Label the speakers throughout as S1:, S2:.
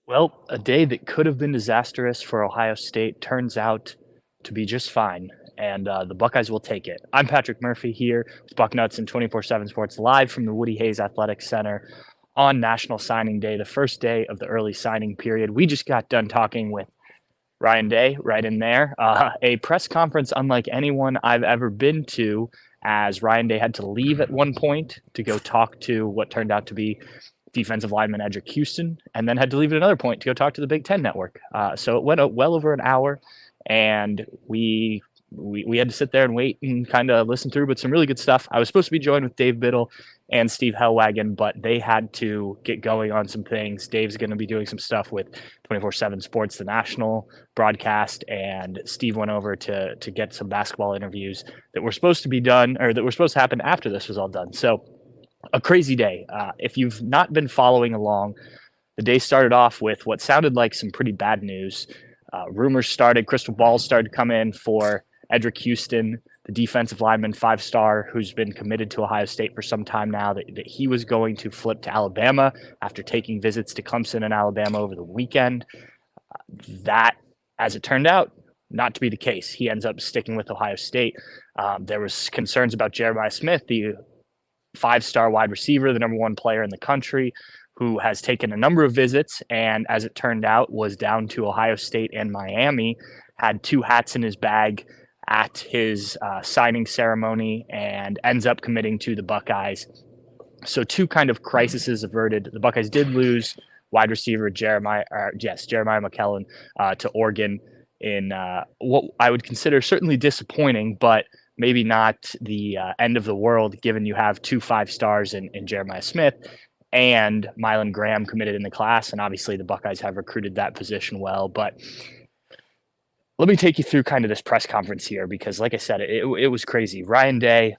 S1: Well, a day that could have been disastrous for Ohio State turns out to be just fine, and the Buckeyes will take it. I'm Patrick Murphy here with Bucknuts and 24/7 Sports live from the Woody Hayes Athletic Center on National Signing Day, the first day of the early signing period. We just got done talking with Ryan Day right in there, a press conference unlike anyone I've ever been to, as Ryan Day had to leave at one point to go talk to what turned out to be defensive lineman Edric Houston, and then had to leave at another point to go talk to the Big Ten Network. So it went well over an hour, and we had to sit there and wait and kind of listen through, but some really good stuff. I was supposed to be joined with Dave Biddle and Steve Hellwagon, but they had to get going on some things. Dave's going to be doing some stuff with 24/7 Sports, the national broadcast, and Steve went over to get some basketball interviews that were supposed to be done, or that were supposed to happen after this was all done. So a crazy day. If you've not been following along, the day started off with what sounded like some pretty bad news. Rumors started, crystal balls started to come in for Edric Houston, the defensive lineman, 5-star, who's been committed to Ohio State for some time now, that he was going to flip to Alabama after taking visits to Clemson and Alabama over the weekend. That, as it turned out, not to be the case. He ends up sticking with Ohio State. There was concerns about Jeremiah Smith, the 5-star wide receiver, the number one player in the country, who has taken a number of visits and, as it turned out, was down to Ohio State and Miami, had 2 hats in his bag at his signing ceremony, and ends up committing to the Buckeyes. So 2 kind of crises averted. The Buckeyes did lose wide receiver Jeremiah McClellan to Oregon in what I would consider certainly disappointing, but maybe not the end of the world, given you have 2 5-stars in Jeremiah Smith and Mylan Graham committed in the class. And obviously the Buckeyes have recruited that position well. But let me take you through kind of this press conference here, because like I said, it was crazy. Ryan Day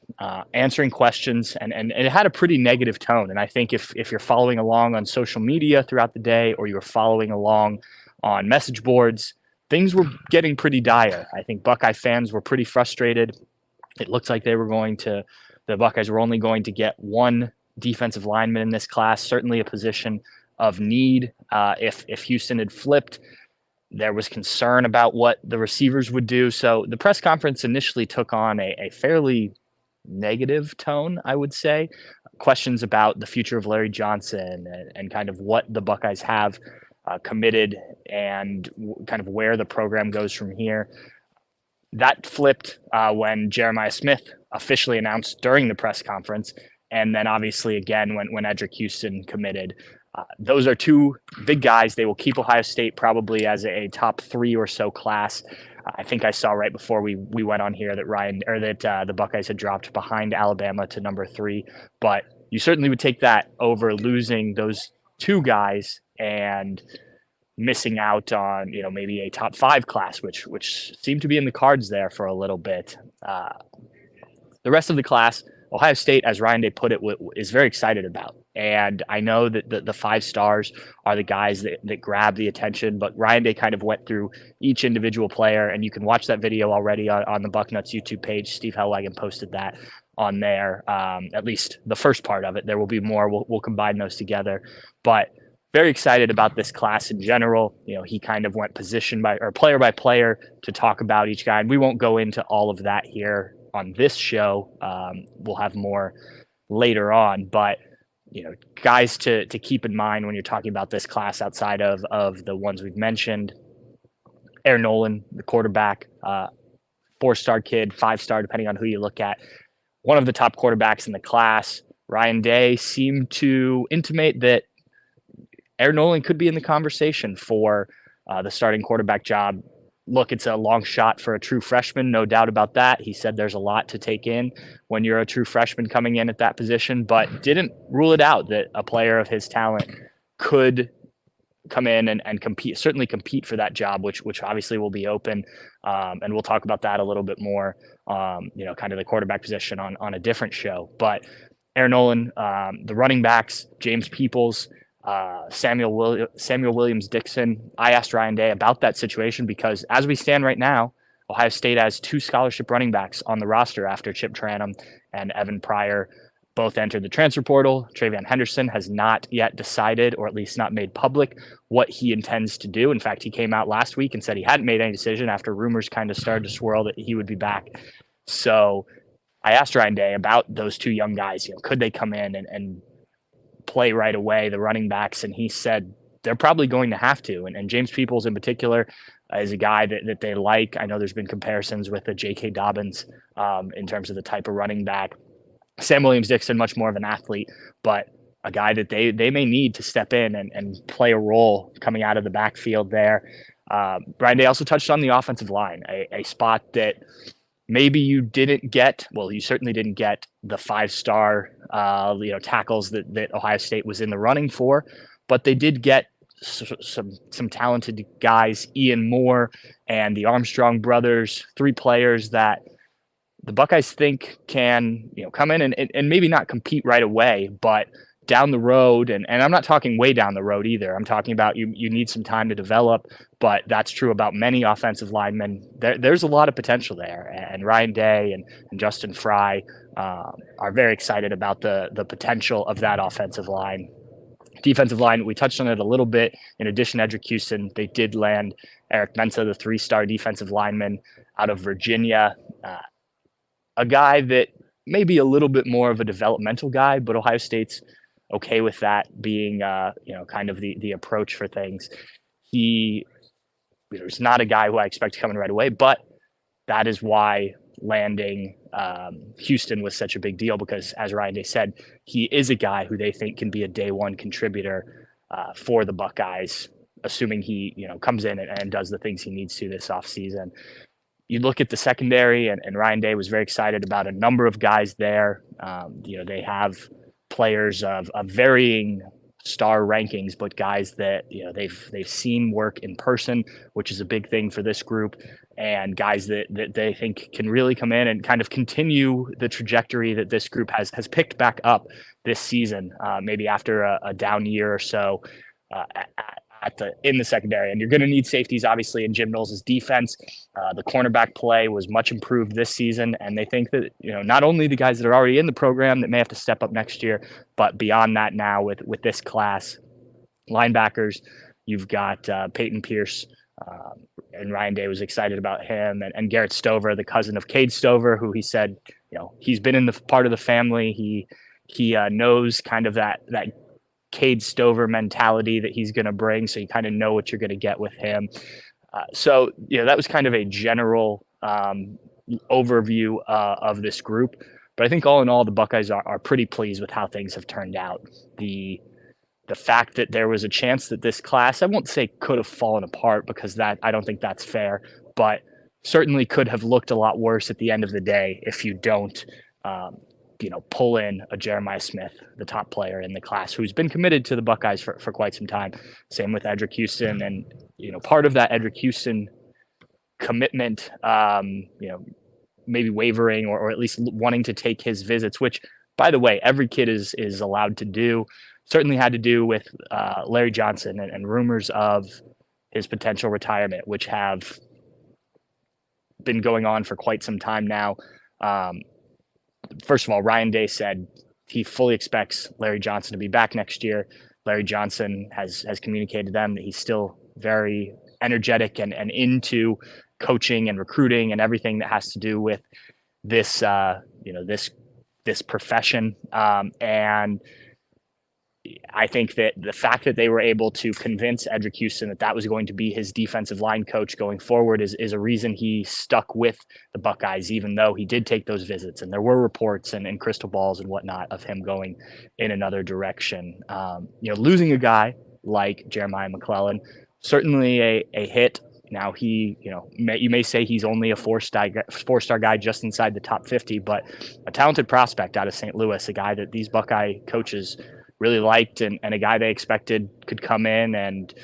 S1: answering questions, and it had a pretty negative tone. And I think if you're following along on social media throughout the day, or you're following along on message boards, things were getting pretty dire. I think Buckeye fans were pretty frustrated. It looks like the Buckeyes were only going to get 1 defensive lineman in this class, certainly a position of need. If Houston had flipped, there was concern about what the receivers would do. So the press conference initially took on a fairly negative tone, I would say. Questions about the future of Larry Johnson and kind of what the Buckeyes have committed, and kind of where the program goes from here. That flipped when Jeremiah Smith officially announced during the press conference, and then obviously again when Edric Houston committed. Those are 2 big guys. They will keep Ohio State probably as a top 3 or so class. I think I saw right before we went on here that the Buckeyes had dropped behind Alabama to number 3, but you certainly would take that over losing those 2 guys and missing out on, maybe a top 5 class, which seemed to be in the cards there for a little bit. The rest of the class, Ohio State, as Ryan Day put it, is very excited about. And I know that the 5-stars are the guys that grab the attention, but Ryan Day kind of went through each individual player, and you can watch that video already on the Bucknuts YouTube page. Steve Hellwagon posted that on there, at least the first part of it. There will be more. We'll combine those together. But very excited about this class in general. He kind of went player by player to talk about each guy. And we won't go into all of that here on this show. We'll have more later on, but guys to keep in mind when you're talking about this class outside of the ones we've mentioned. Aaron Nolan, the quarterback, 4-star kid, 5-star, depending on who you look at. One of the top quarterbacks in the class. Ryan Day seemed to intimate that Aaron Nolan could be in the conversation for the starting quarterback job. Look, it's a long shot for a true freshman, no doubt about that. He said there's a lot to take in when you're a true freshman coming in at that position, but didn't rule it out that a player of his talent could come in and certainly compete for that job, which obviously will be open. And we'll talk about that a little bit more, kind of the quarterback position on a different show. But Aaron Nolan, the running backs, James Peoples, Samuel Williams-Dixon. I asked Ryan Day about that situation because as we stand right now, Ohio State has 2 scholarship running backs on the roster after Chip Tranum and Evan Pryor both entered the transfer portal. Travion Henderson has not yet decided, or at least not made public, what he intends to do. In fact, he came out last week and said he hadn't made any decision after rumors kind of started to swirl that he would be back. So I asked Ryan Day about those two young guys. Could they come in and play right away, the running backs? And he said they're probably going to have to. And James Peoples in particular is a guy that they like. I know there's been comparisons with the J.K. Dobbins in terms of the type of running back. Sam Williams-Dixon, much more of an athlete, but a guy that they may need to step in and play a role coming out of the backfield there. Brian Day also touched on the offensive line, a spot that maybe you didn't get. Well, you certainly didn't get the 5-star tackles that Ohio State was in the running for, but they did get some talented guys, Ian Moore and the Armstrong brothers, 3 players that the Buckeyes think can come in and maybe not compete right away, but down the road, and I'm not talking way down the road either. I'm talking about you need some time to develop, but that's true about many offensive linemen. There's a lot of potential there, and Ryan Day and Justin Fry are very excited about the potential of that offensive line. Defensive line, we touched on it a little bit. In addition to Edric Houston, they did land Eric Mensah, the 3-star defensive lineman out of Virginia. A guy that may be a little bit more of a developmental guy, but Ohio State's okay with that being, kind of the approach for things. He is not a guy who I expect to come in right away, but that is why landing Houston was such a big deal, because as Ryan Day said, he is a guy who they think can be a day one contributor for the Buckeyes, assuming he comes in and does the things he needs to this offseason. You look at the secondary, and Ryan Day was very excited about a number of guys there. They have players of varying star rankings, but guys that they've seen work in person, which is a big thing for this group, and guys that they think can really come in and kind of continue the trajectory that this group has picked back up this season, maybe after a down year or so in the secondary. And you're going to need safeties, obviously, in Jim Knowles' defense. The cornerback play was much improved this season, and they think that not only the guys that are already in the program that may have to step up next year, but beyond that now with this class. Linebackers, you've got Peyton Pierce, and Ryan Day was excited about him, and Garrett Stover, the cousin of Cade Stover, who he said he's been in the part of the family. He knows kind of that Cade Stover mentality that he's going to bring, so you kind of know what you're going to get with him. So that was kind of a general overview of this group. But I think all in all, the Buckeyes are pretty pleased with how things have turned out. The fact that there was a chance that this class, I won't say could have fallen apart, because I don't think that's fair, but certainly could have looked a lot worse at the end of the day if you don't pull in a Jeremiah Smith, the top player in the class, who's been committed to the Buckeyes for quite some time. Same with Edric Houston. And, part of that Edric Houston commitment, maybe wavering or at least wanting to take his visits, which, by the way, every kid is allowed to do, certainly had to do with Larry Johnson and rumors of his potential retirement, which have been going on for quite some time now. First of all, Ryan Day said he fully expects Larry Johnson to be back next year. Larry Johnson has communicated to them that he's still very energetic and into coaching and recruiting and everything that has to do with this, this profession. And I think that the fact that they were able to convince Edric Houston that was going to be his defensive line coach going forward is a reason he stuck with the Buckeyes, even though he did take those visits. And there were reports and crystal balls and whatnot of him going in another direction. Losing a guy like Jeremiah McClellan, certainly a hit. Now you may say he's only a four-star guy just inside the top 50, but a talented prospect out of St. Louis, a guy that these Buckeye coaches really liked, and a guy they expected could come in and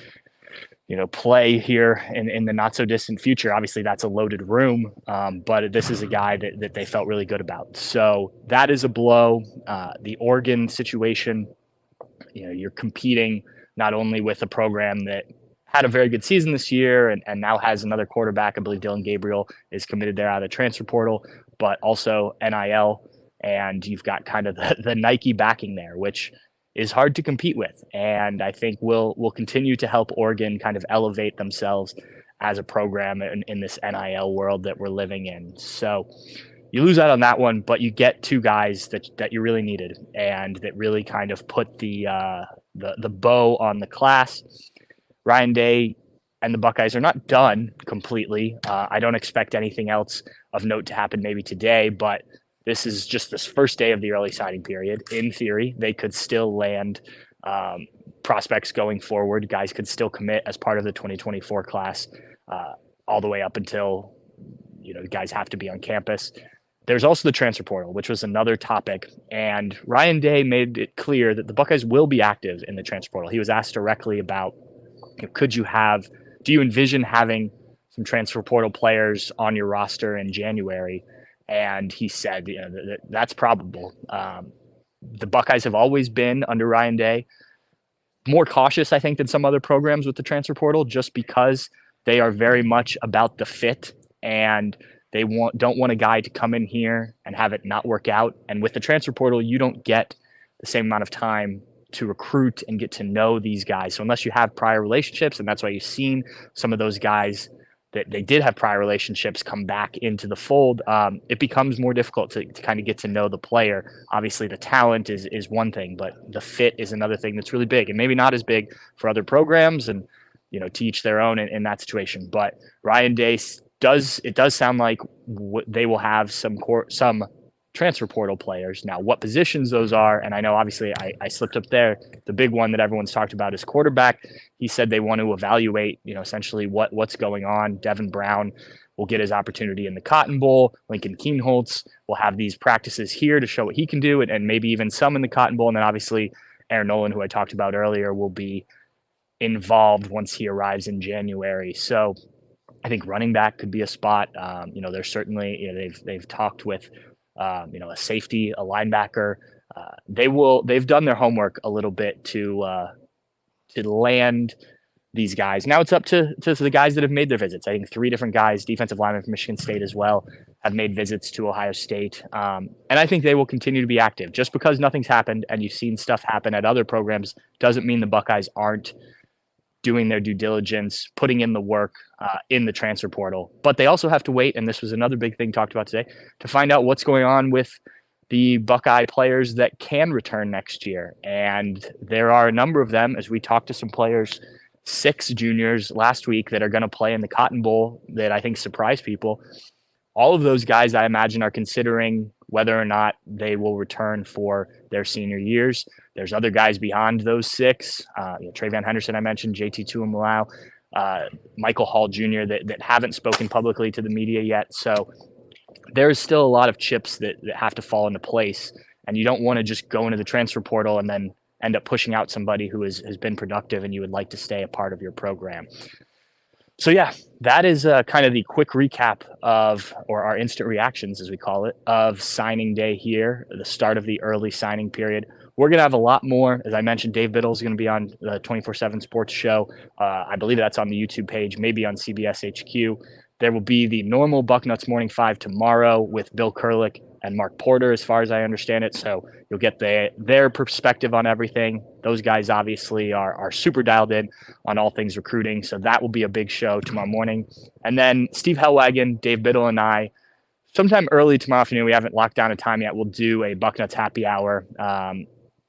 S1: play here in the not so distant future. Obviously that's a loaded room, but this is a guy that they felt really good about. So that is a blow. The Oregon situation, you're competing not only with a program that had a very good season this year and now has another quarterback. I believe Dylan Gabriel is committed there out of the transfer portal, but also NIL and you've got kind of the Nike backing there, which is hard to compete with. And I think will continue to help Oregon kind of elevate themselves as a program in this NIL world that we're living in. So you lose out on that one, but you get two guys that you really needed and that really kind of put the bow on the class. Ryan Day and the Buckeyes are not done completely. I don't expect anything else of note to happen maybe today, but this is just this first day of the early signing period. In theory, they could still land prospects going forward. Guys could still commit as part of the 2024 class all the way up until, guys have to be on campus. There's also the transfer portal, which was another topic. And Ryan Day made it clear that the Buckeyes will be active in the transfer portal. He was asked directly about, do you envision having some transfer portal players on your roster in January? And he said, that's probable. The Buckeyes have always been, under Ryan Day, more cautious, I think, than some other programs with the transfer portal, just because they are very much about the fit, and they don't want a guy to come in here and have it not work out. And with the transfer portal, you don't get the same amount of time to recruit and get to know these guys. So unless you have prior relationships, and that's why you've seen some of those guys that they did have prior relationships come back into the fold, it becomes more difficult to kind of get to know the player. Obviously, the talent is one thing, but the fit is another thing that's really big, and maybe not as big for other programs, and to each their own in that situation. But Ryan Day does sound like they will have some transfer portal players. Now, what positions those are, and I know obviously I slipped up there. The big one that everyone's talked about is quarterback. He said they want to evaluate, essentially what's going on. Devin Brown will get his opportunity in the Cotton Bowl. Lincoln Keenholz will have these practices here to show what he can do, and maybe even some in the Cotton Bowl. And then obviously Aaron Nolan, who I talked about earlier, will be involved once he arrives in January. So I think running back could be a spot. There's certainly, they've talked with, a safety, a linebacker. They've done their homework a little bit to land these guys. Now it's up to the guys that have made their visits. I think 3 different guys, defensive linemen from Michigan State as well, have made visits to Ohio State. And I think they will continue to be active. Just because nothing's happened and you've seen stuff happen at other programs doesn't mean the Buckeyes aren't doing their due diligence, putting in the work in the transfer portal. But they also have to wait, and this was another big thing talked about today, to find out what's going on with the Buckeye players that can return next year. And there are a number of them, as we talked to some players, 6 juniors last week that are going to play in the Cotton Bowl that I think surprise people. All of those guys, I imagine, are considering whether or not they will return for their senior years. There's other guys beyond those 6. Travion Henderson, I mentioned, JT Tuimalau, Michael Hall Jr. that haven't spoken publicly to the media yet. So there's still a lot of chips that have to fall into place. And you don't want to just go into the transfer portal and then end up pushing out somebody who has been productive and you would like to stay a part of your program. So yeah, that is kind of the quick recap or our instant reactions, as we call it, of signing day here, the start of the early signing period. We're going to have a lot more. As I mentioned, Dave Biddle is going to be on the 24/7 Sports Show. I believe that's on the YouTube page, maybe on CBS HQ. There will be the normal Bucknuts Morning 5 tomorrow with Bill Kurlick and Mark Porter, as far as I understand it. So you'll get their perspective on everything. Those guys obviously are super dialed in on all things recruiting. So that will be a big show tomorrow morning. And then Steve Hellwagon, Dave Biddle, and I, sometime early tomorrow afternoon, we haven't locked down a time yet, we'll do a Bucknuts happy hour.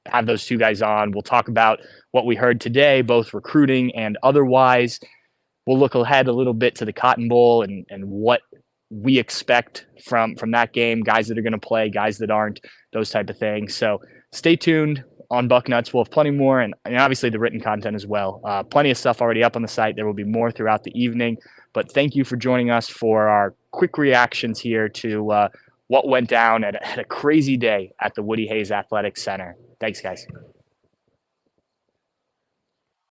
S1: Have those 2 guys on. We'll talk about what we heard today, both recruiting and otherwise. We'll look ahead a little bit to the Cotton Bowl and what we expect from that game, guys that are going to play, guys that aren't, those type of things. So stay tuned on Bucknuts. We'll have plenty more, and obviously the written content as well. Plenty of stuff already up on the site. There will be more throughout the evening. But thank you for joining us for our quick reactions here to what went down at a crazy day at the Woody Hayes Athletic Center. Thanks, guys.